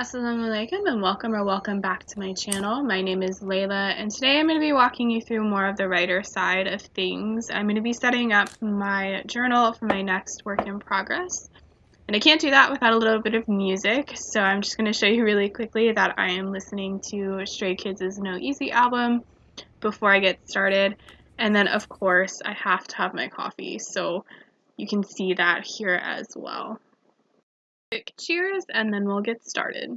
Assalamu alaikum and welcome back to my channel. My name is Layla and today I'm going to be walking you through more of the writer side of things. I'm going to be setting up my journal for my next work in progress. And I can't do that without a little bit of music, so I'm just going to show you really quickly that I am listening to Stray Kids' No Easy album before I get started. And then of course I have to have my coffee, so you can see that here as well. Cheers, and then we'll get started.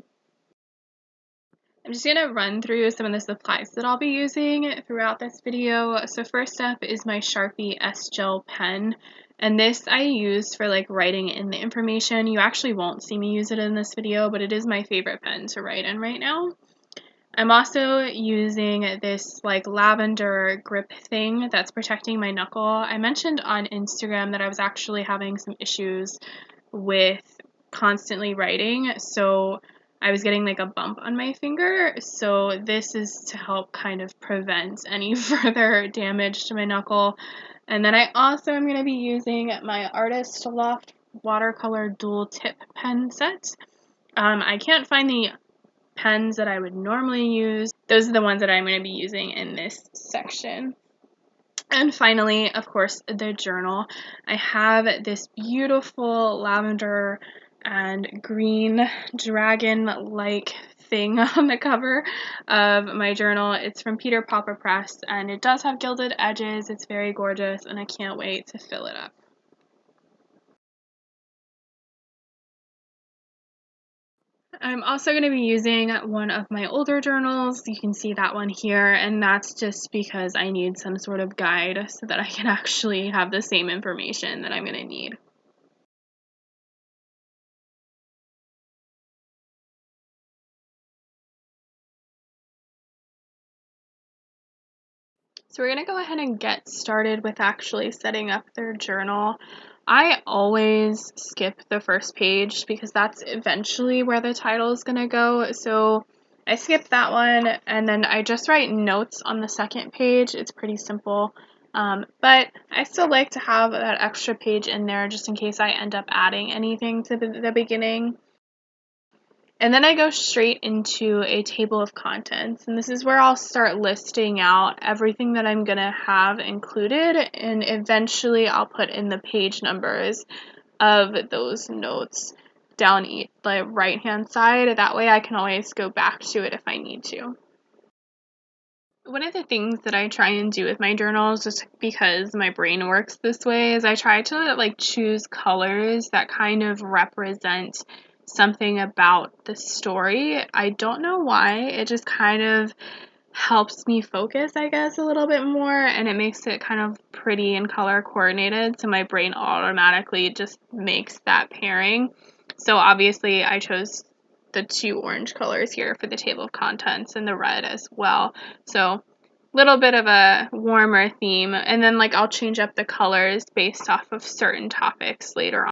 I'm just going to run through some of the supplies that I'll be using throughout this video. So first up is my Sharpie S-Gel pen, and this I use for like writing in the information. You actually won't see me use it in this video, but it is my favorite pen to write in right now. I'm also using this like lavender grip thing that's protecting my knuckle. I mentioned on Instagram that I was actually having some issues with constantly writing, so I was getting like a bump on my finger, so this is to help kind of prevent any further damage to my knuckle. And then I also am going to be using my Artist Loft watercolor dual tip pen set. I can't find the pens that I would normally use. Those are the ones that I'm going to be using in this section. And finally, of course, the journal. I have this beautiful lavender and green dragon-like thing on the cover of my journal. It's from Peter Popper Press, and it does have gilded edges. It's very gorgeous, and I can't wait to fill it up. I'm also going to be using one of my older journals. You can see that one here, and that's just because I need some sort of guide so that I can actually have the same information that I'm going to need. So we're going to go ahead and get started with actually setting up their journal. I always skip the first page because that's eventually where the title is going to go. So I skip that one, and then I just write notes on the second page. It's pretty simple, but I still like to have that extra page in there just in case I end up adding anything to the beginning. And then I go straight into a table of contents, and this is where I'll start listing out everything that I'm going to have included, and eventually I'll put in the page numbers of those notes down the right hand side. That way I can always go back to it if I need to. One of the things that I try and do with my journals, just because my brain works this way, is I try to like choose colors that kind of represent something about the story. I don't know why, it just kind of helps me focus, I guess, a little bit more, and it makes it kind of pretty and color coordinated, so my brain automatically just makes that pairing. So obviously I chose the two orange colors here for the table of contents and the red as well. So little bit of a warmer theme, and then like I'll change up the colors based off of certain topics later on.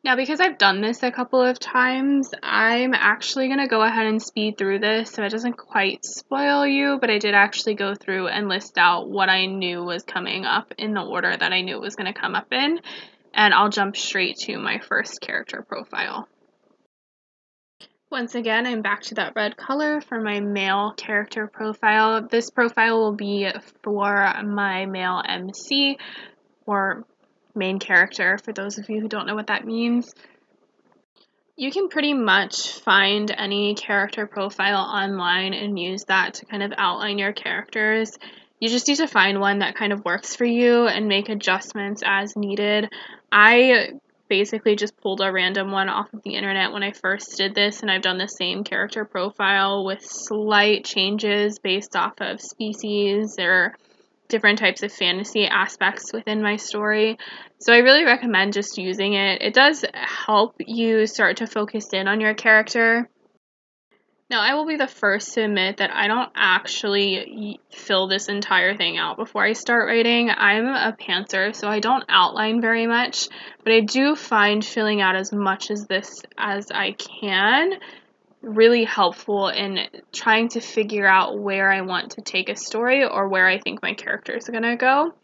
Now, because I've done this a couple of times, I'm actually going to go ahead and speed through this so it doesn't quite spoil you, but I did actually go through and list out what I knew was coming up in the order that I knew it was going to come up in, and I'll jump straight to my first character profile. Once again, I'm back to that red color for my male character profile. This profile will be for my male MC, or main character, for those of you who don't know what that means. You can pretty much find any character profile online and use that to kind of outline your characters. You just need to find one that kind of works for you and make adjustments as needed. I basically just pulled a random one off of the internet when I first did this, and I've done the same character profile with slight changes based off of species or different types of fantasy aspects within my story. So I really recommend just using it. It does help you start to focus in on your character. Now, I will be the first to admit that I don't actually fill this entire thing out before I start writing. I'm a pantser, so I don't outline very much, but I do find filling out as much as this as I can really helpful in trying to figure out where I want to take a story or where I think my characters are going to go.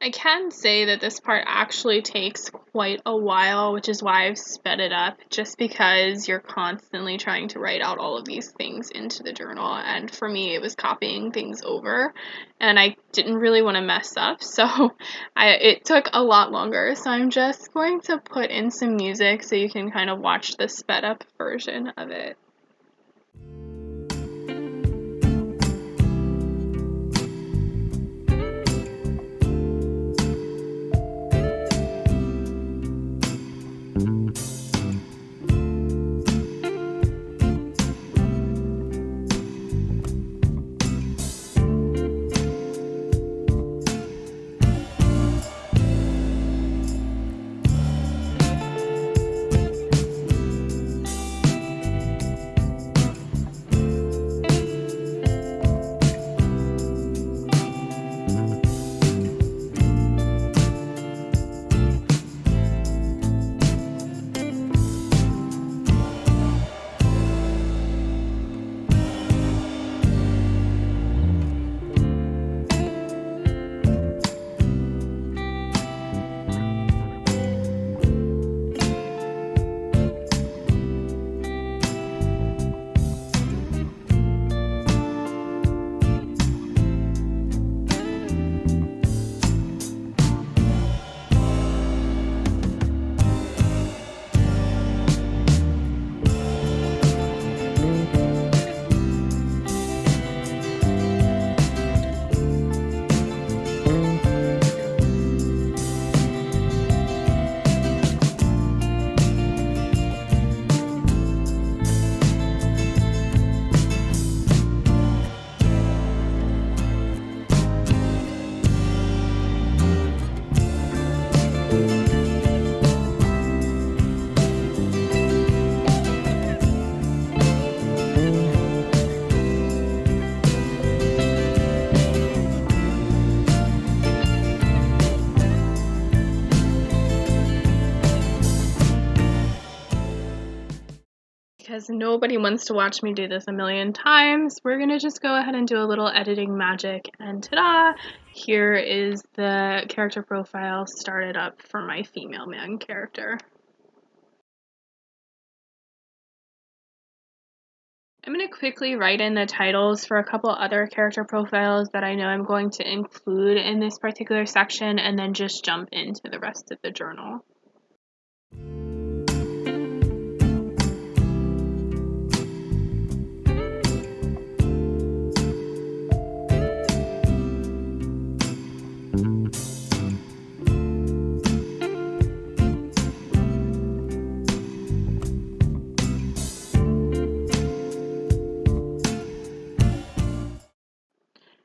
I can say that this part actually takes quite a while, which is why I've sped it up, just because you're constantly trying to write out all of these things into the journal, and for me it was copying things over, and I didn't really want to mess up, so it took a lot longer, so I'm just going to put in some music so you can kind of watch the sped up version of it. Because nobody wants to watch me do this a million times, we're going to just go ahead and do a little editing magic, and ta-da! Here is the character profile started up for my female man character. I'm going to quickly write in the titles for a couple other character profiles that I know I'm going to include in this particular section, and then just jump into the rest of the journal.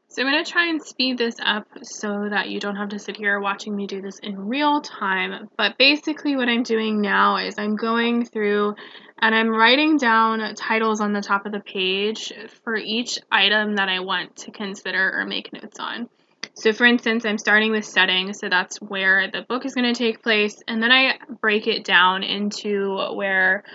So I'm going to try and speed this up so that you don't have to sit here watching me do this in real time. But basically what I'm doing now is I'm going through and I'm writing down titles on the top of the page for each item that I want to consider or make notes on. So for instance, I'm starting with setting, so that's where the book is going to take place, and then I break it down into where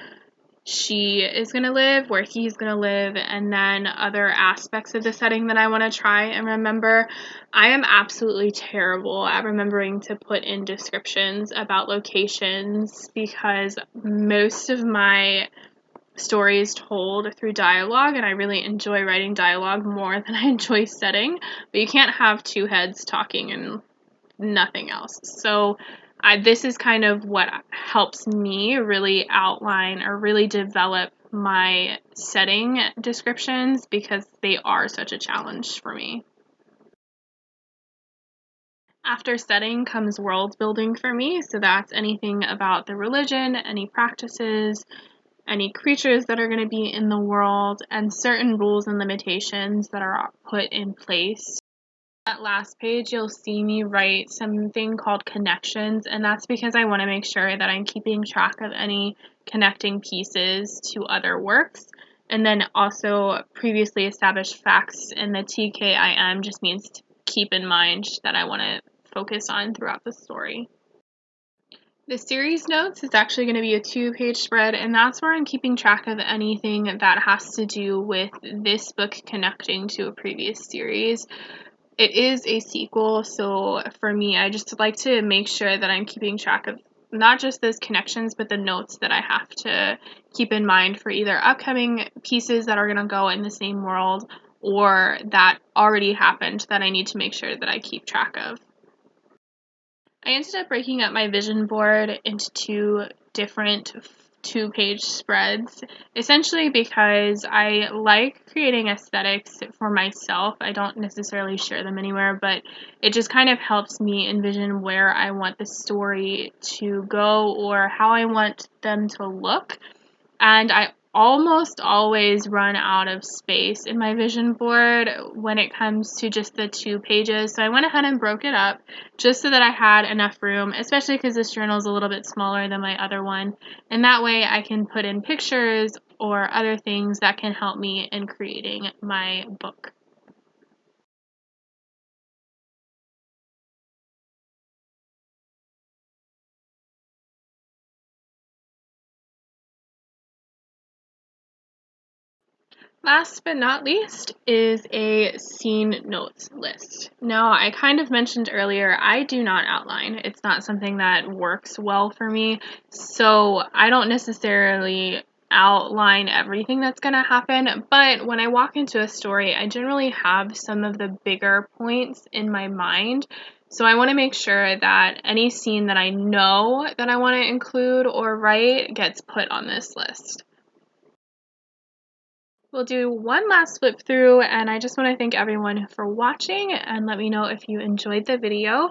she is going to live, where he's going to live, and then other aspects of the setting that I want to try and remember. I am absolutely terrible at remembering to put in descriptions about locations because most of my story is told through dialogue, and I really enjoy writing dialogue more than I enjoy setting, but you can't have two heads talking and nothing else. So this is kind of what helps me really outline or really develop my setting descriptions because they are such a challenge for me. After setting comes world building for me, so that's anything about the religion, any practices, any creatures that are going to be in the world, and certain rules and limitations that are put in place. That last page, you'll see me write something called connections, and that's because I want to make sure that I'm keeping track of any connecting pieces to other works, and then also previously established facts, and the TKIM just means to keep in mind that I want to focus on throughout the story. The series notes is actually going to be a 2-page spread, and that's where I'm keeping track of anything that has to do with this book connecting to a previous series. it is a sequel, so for me, I just like to make sure that I'm keeping track of not just those connections, but the notes that I have to keep in mind for either upcoming pieces that are going to go in the same world or that already happened that I need to make sure that I keep track of. I ended up breaking up my vision board into two different 2-page spreads, essentially because I like creating aesthetics for myself. I don't necessarily share them anywhere, but it just kind of helps me envision where I want the story to go or how I want them to look. And I almost always run out of space in my vision board when it comes to just the 2 pages. So I went ahead and broke it up just so that I had enough room, especially because this journal is a little bit smaller than my other one. And that way I can put in pictures or other things that can help me in creating my book. Last but not least is a scene notes list. Now, I kind of mentioned earlier, I do not outline. It's not something that works well for me, so I don't necessarily outline everything that's going to happen, but when I walk into a story, I generally have some of the bigger points in my mind. So I want to make sure that any scene that I know that I want to include or write gets put on this list. We'll do one last flip through, and I just want to thank everyone for watching and let me know if you enjoyed the video.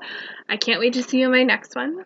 I can't wait to see you in my next one.